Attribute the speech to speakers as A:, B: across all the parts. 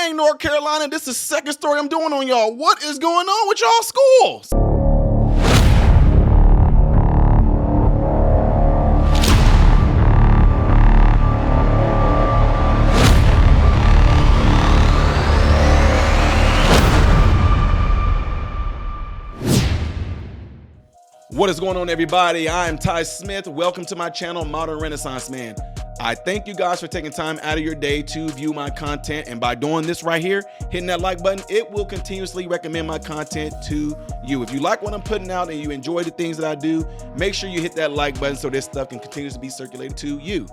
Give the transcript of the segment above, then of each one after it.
A: Dang, North Carolina, this is the second story I'm doing on y'all. What is going on with y'all schools? What is going on, everybody? I'm Ty Smith. Welcome to my channel, Modern Renaissance Man. I thank you guys for taking time out of your day to view my content. And by doing this right here, hitting that like button, it will continuously recommend my content to you. If you like what I'm putting out and you enjoy the things that I do, make sure you hit that like button so this stuff can continue to be circulated to you.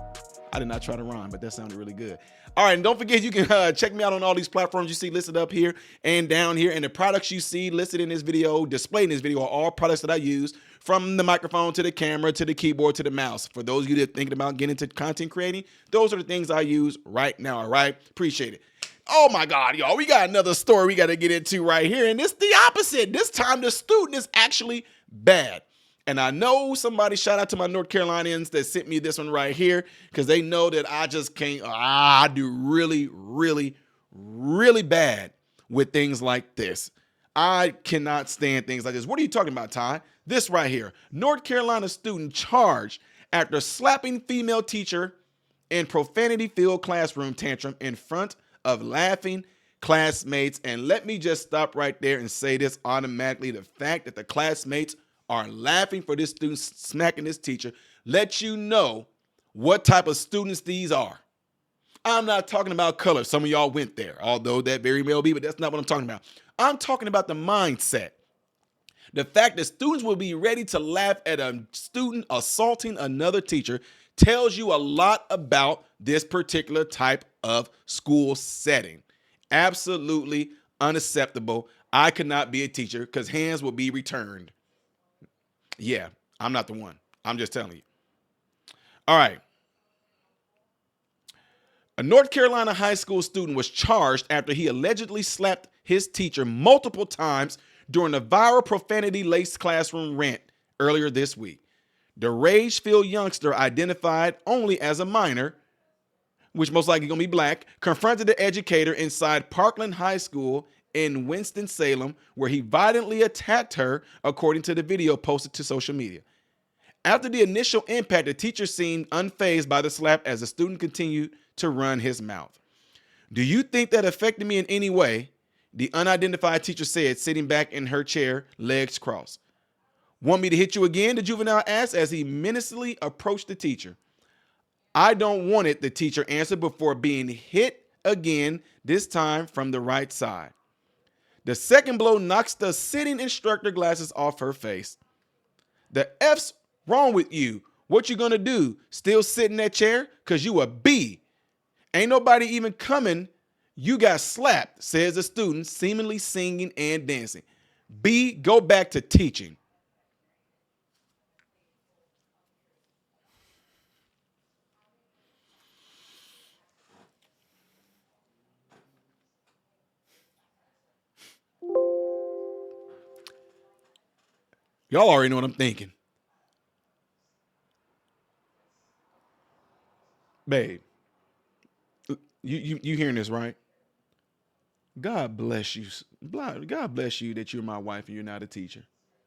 A: I did not try to rhyme, but that sounded really good. All right, and don't forget, you can check me out on all these platforms you see listed up here and down here. And the products you see listed in this video, displayed in this video, are all products that I use, from the microphone to the camera to the keyboard to the mouse. For those of you that are thinking about getting into content creating, those are the things I use right now, all right? Appreciate it. Oh my God, y'all, we got another story we got to get into right here, and it's the opposite. This time the student is actually bad. And I know somebody, shout out to my North Carolinians that sent me this one right here, because they know that I just can't, I do really, really, really bad with things like this. I cannot stand things like this. What are you talking about, Ty? This right here. North Carolina student charged after slapping female teacher in profanity-filled classroom tantrum in front of laughing classmates. And let me just stop right there and say this automatically. The fact that the classmates are laughing for this student smacking this teacher lets you know what type of students these are. I'm not talking about color. Some of y'all went there, although that very well be, but that's not what I'm talking about. I'm talking about the mindset. The fact that students will be ready to laugh at a student assaulting another teacher tells you a lot about this particular type of school setting. Absolutely unacceptable. I could not be a teacher because hands will be returned. Yeah, I'm not the one. I'm just telling you. All right. A North Carolina high school student was charged after he allegedly slapped his teacher multiple times during a viral profanity-laced classroom rant earlier this week. The rage-filled youngster, identified only as a minor, which most likely gonna be black, confronted the educator inside Parkland High School in Winston-Salem, where he violently attacked her, according to the video posted to social media. After the initial impact, the teacher seemed unfazed by the slap as the student continued to run his mouth. "Do you think that affected me in any way?" the unidentified teacher said, sitting back in her chair, legs crossed. "Want me to hit you again?" the juvenile asked as he menacingly approached the teacher. "I don't want it," the teacher answered before being hit again, this time from the right side. The second blow knocks the sitting instructor glasses off her face. "The F's wrong with you? What you gonna do? Still sit in that chair? Cause you a B. Ain't nobody even coming. You got slapped," says the student, seemingly singing and dancing. "B, go back to teaching." Y'all already know what I'm thinking. Babe, you hearing this, right? God bless you. God bless you that you're my wife and you're not a teacher.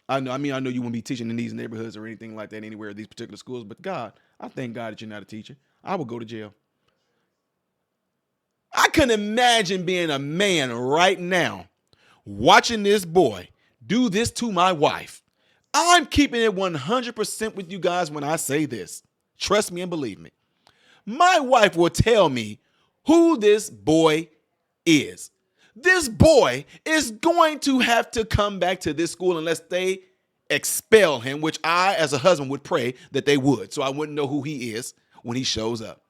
A: I know you won't be teaching in these neighborhoods or anything like that anywhere at these particular schools, but God, I thank God that you're not a teacher. I would go to jail. I couldn't imagine being a man right now watching this boy do this to my wife. I'm keeping it 100% with you guys when I say this. Trust me and believe me. My wife will tell me who this boy is. This boy is going to have to come back to this school unless they expel him, which I, as a husband, would pray that they would, so I wouldn't know who he is when he shows up.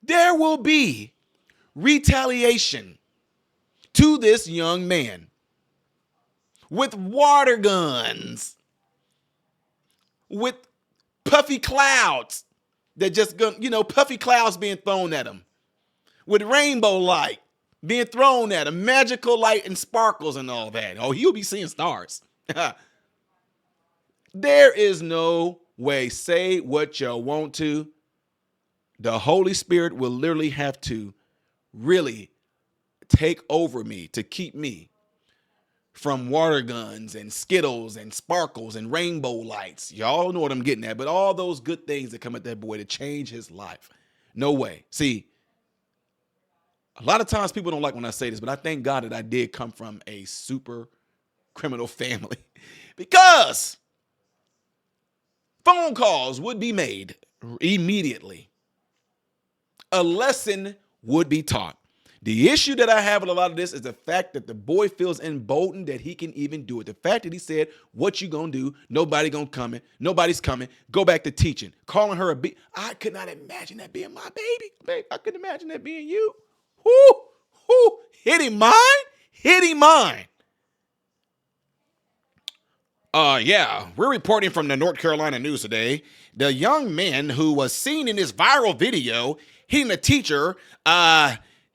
A: There will be retaliation to this young man with water guns, with puffy clouds that just go, puffy clouds being thrown at him, with rainbow light being thrown at him, magical light and sparkles and all that. Oh, he'll be seeing stars. There is no way. Say what you want to. The Holy Spirit will literally have to really take over me to keep me from water guns and Skittles and sparkles and rainbow lights. Y'all know what I'm getting at, but all those good things that come at that boy to change his life. No way. See, a lot of times people don't like when I say this, but I thank God that I did come from a super criminal family because phone calls would be made immediately. A lesson would be taught. The issue that I have with a lot of this is the fact that the boy feels emboldened that he can even do it. The fact that he said, what you gonna do? Nobody gonna come in. Nobody's coming. Go back to teaching. Calling her a bitch. I could not imagine that being my baby. I couldn't imagine that being you. Whoo. Hit him mine. Yeah, we're reporting from the North Carolina news today. The young man who was seen in this viral video hitting a teacher,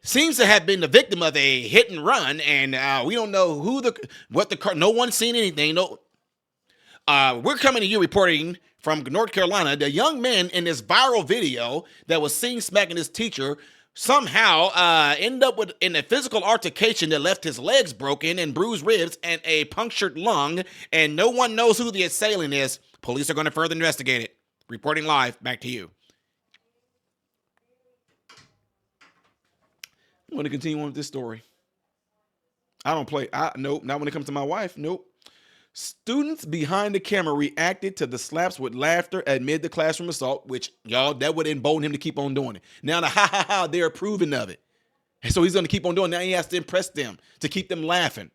A: seems to have been the victim of a hit and run, and we don't know what the car. No one's seen anything. No, we're coming to you reporting from North Carolina. The young man in this viral video that was seen smacking his teacher somehow ended up in a physical altercation that left his legs broken and bruised ribs and a punctured lung, and no one knows who the assailant is. Police are going to further investigate it. Reporting live, back to you. I'm going to continue on with this story. I don't play. Nope, not when it comes to my wife. Nope. Students behind the camera reacted to the slaps with laughter amid the classroom assault, which, y'all, that would embolden him to keep on doing it. Now the ha, they're approving of it. And so he's going to keep on doing it. Now he has to impress them to keep them laughing.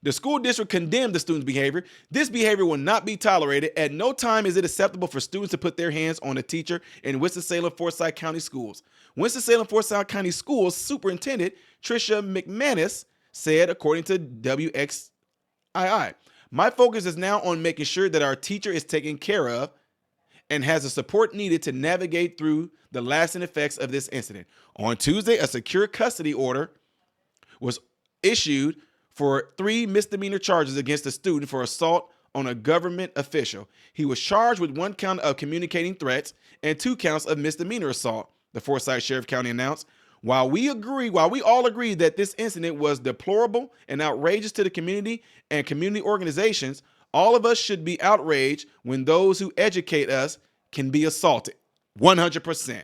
A: The school district condemned the student's behavior. This behavior will not be tolerated. At no time is it acceptable for students to put their hands on a teacher in Winston-Salem, Forsyth County Schools. Winston-Salem, Forsyth County Schools Superintendent Tricia McManus said, according to WXII, my focus is now on making sure that our teacher is taken care of and has the support needed to navigate through the lasting effects of this incident. On Tuesday, a secure custody order was issued for 3 misdemeanor charges against a student for assault on a government official. He was charged with 1 count of communicating threats and 2 counts of misdemeanor assault, the Forsyth Sheriff County announced. While we all agree that this incident was deplorable and outrageous to the community and community organizations, all of us should be outraged when those who educate us can be assaulted. 100%.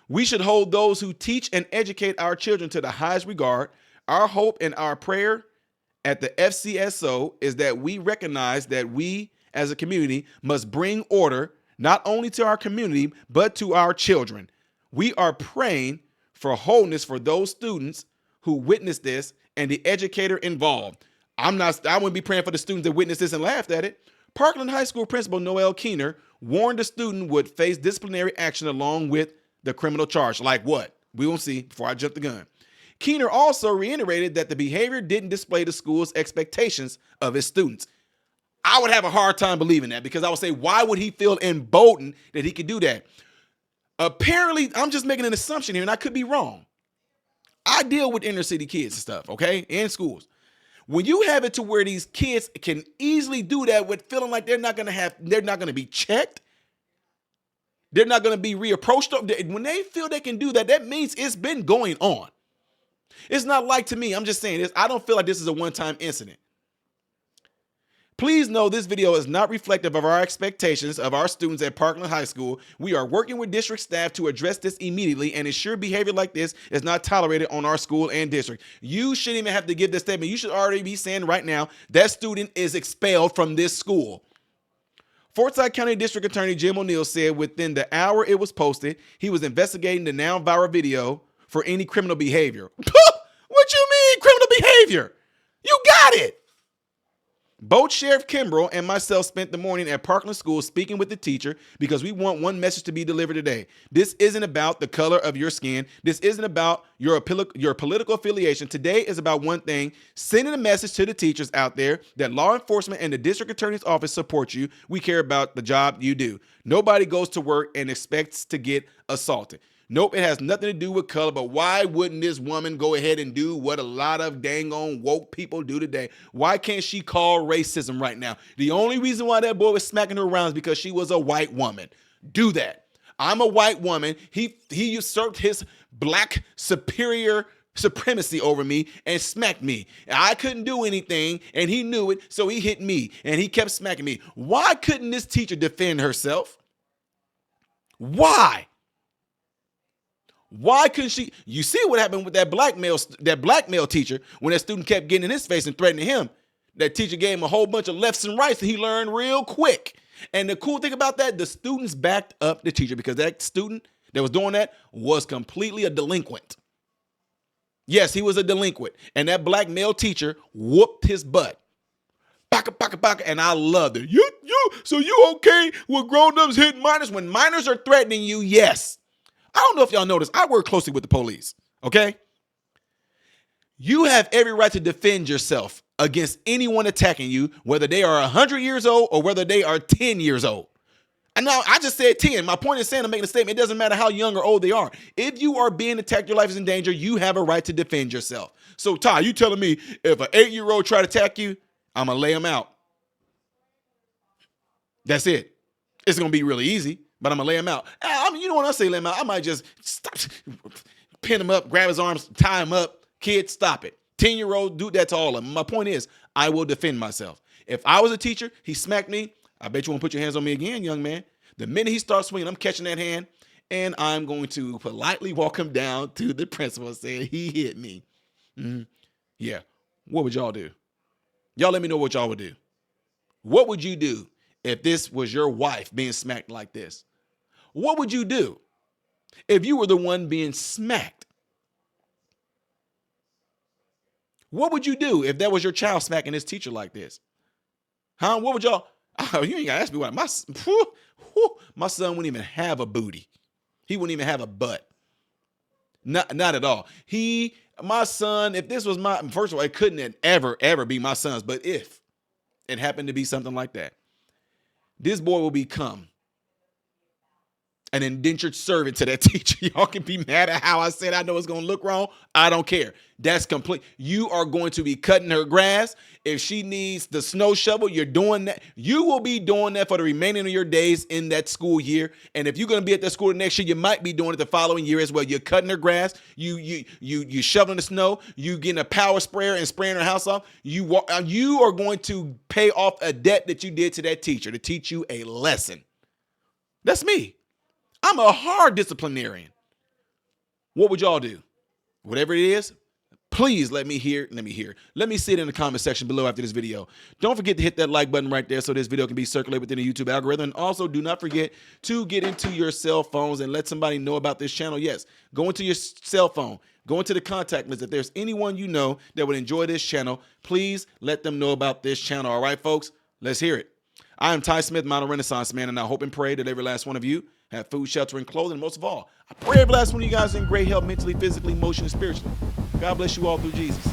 A: We should hold those who teach and educate our children to the highest regard. Our hope and our prayer at the FCSO is that we recognize that we as a community must bring order not only to our community, but to our children. We are praying for wholeness for those students who witnessed this and the educator involved. I wouldn't be praying for the students that witnessed this and laughed at it. Parkland High School Principal Noel Keener warned the student would face disciplinary action along with the criminal charge. Like what? We will see before I jump the gun. Keener also reiterated that the behavior didn't display the school's expectations of his students. I would have a hard time believing that, because I would say, why would he feel emboldened that he could do that? Apparently, I'm just making an assumption here, and I could be wrong. I deal with inner city kids and stuff, okay, in schools. When you have it to where these kids can easily do that with feeling like they're not going to be checked, they're not going to be reapproached. When they feel they can do that, that means it's been going on. It's not like, to me, I'm just saying this, I don't feel like this is a one-time incident. Please know this video is not reflective of our expectations of our students at Parkland High School. We are working with district staff to address this immediately and ensure behavior like this is not tolerated on our school and district. You shouldn't even have to give this statement. You should already be saying right now that student is expelled from this school. Forsyth County District Attorney Jim O'Neill said within the hour it was posted, he was investigating the now viral video for any criminal behavior. What you mean criminal behavior? You got it. Both Sheriff Kimbrough and myself spent the morning at Parkland School speaking with the teacher because we want one message to be delivered today. This isn't about the color of your skin. This isn't about your political affiliation. Today is about one thing: sending a message to the teachers out there that law enforcement and the district attorney's office support you. We care about the job you do. Nobody goes to work and expects to get assaulted. Nope, it has nothing to do with color, but why wouldn't this woman go ahead and do what a lot of dang on woke people do today? Why can't she call racism right now? The only reason why that boy was smacking her around is because she was a white woman. Do that. I'm a white woman. He usurped his black superior supremacy over me and smacked me. I couldn't do anything, and he knew it, so he hit me, and he kept smacking me. Why couldn't this teacher defend herself? Why? Why couldn't she? You see what happened with that black male teacher when that student kept getting in his face and threatening him. That teacher gave him a whole bunch of lefts and rights, and he learned real quick. And the cool thing about that, the students backed up the teacher because that student that was doing that was completely a delinquent. Yes, he was a delinquent. And that black male teacher whooped his butt. Baka, baka, baka, and I loved it. So you okay with grown-ups hitting minors? When minors are threatening you, yes. I don't know if y'all notice, I work closely with the police, okay? You have every right to defend yourself against anyone attacking you, whether they are 100 years old or whether they are 10 years old. And now I just said 10. My point is saying I'm making a statement. It doesn't matter how young or old they are. If you are being attacked, your life is in danger, you have a right to defend yourself. So Ty, you telling me if an 8-year-old try to attack you, I'm going to lay him out. That's it. It's going to be really easy, but I'm going to lay him out. I mean, you know when I say lay him out, I might just stop, pin him up, grab his arms, tie him up. Kids, stop it. 10-year-old, do that to all of them. My point is, I will defend myself. If I was a teacher, he smacked me, I bet you won't put your hands on me again, young man. The minute he starts swinging, I'm catching that hand, and I'm going to politely walk him down to the principal and say, he hit me. Yeah. What would y'all do? Y'all let me know what y'all would do. What would you do if this was your wife being smacked like this? What would you do if you were the one being smacked? What would you do if that was your child smacking his teacher like this? Huh? What would y'all? Oh, you ain't got to ask me what. My son wouldn't even have a booty. He wouldn't even have a butt. Not at all. My son, if this was first of all, it couldn't ever be my son's. But if it happened to be something like that, this boy will become an indentured servant to that teacher. Y'all can be mad at how I said I know it's going to look wrong. I don't care. That's complete. You are going to be cutting her grass. If she needs the snow shovel, you're doing that. You will be doing that for the remaining of your days in that school year. And if you're going to be at that school next year, you might be doing it the following year as well. You're cutting her grass. You shoveling the snow. You getting a power sprayer and spraying her house off. You are going to pay off a debt that you did to that teacher to teach you a lesson. That's me. I'm a hard disciplinarian. What would y'all do? Whatever it is, please let me hear. Let me see it in the comment section below after this video. Don't forget to hit that like button right there so this video can be circulated within the YouTube algorithm. And also do not forget to get into your cell phones and let somebody know about this channel. Yes, go into your cell phone. Go into the contact list. If there's anyone you know that would enjoy this channel, please let them know about this channel. All right, folks, let's hear it. I am Ty Smith, Modern Renaissance Man, and I hope and pray that every last one of you have food, shelter, and clothing. And most of all, I pray every last one of you guys in great health, mentally, physically, emotionally, spiritually. God bless you all through Jesus.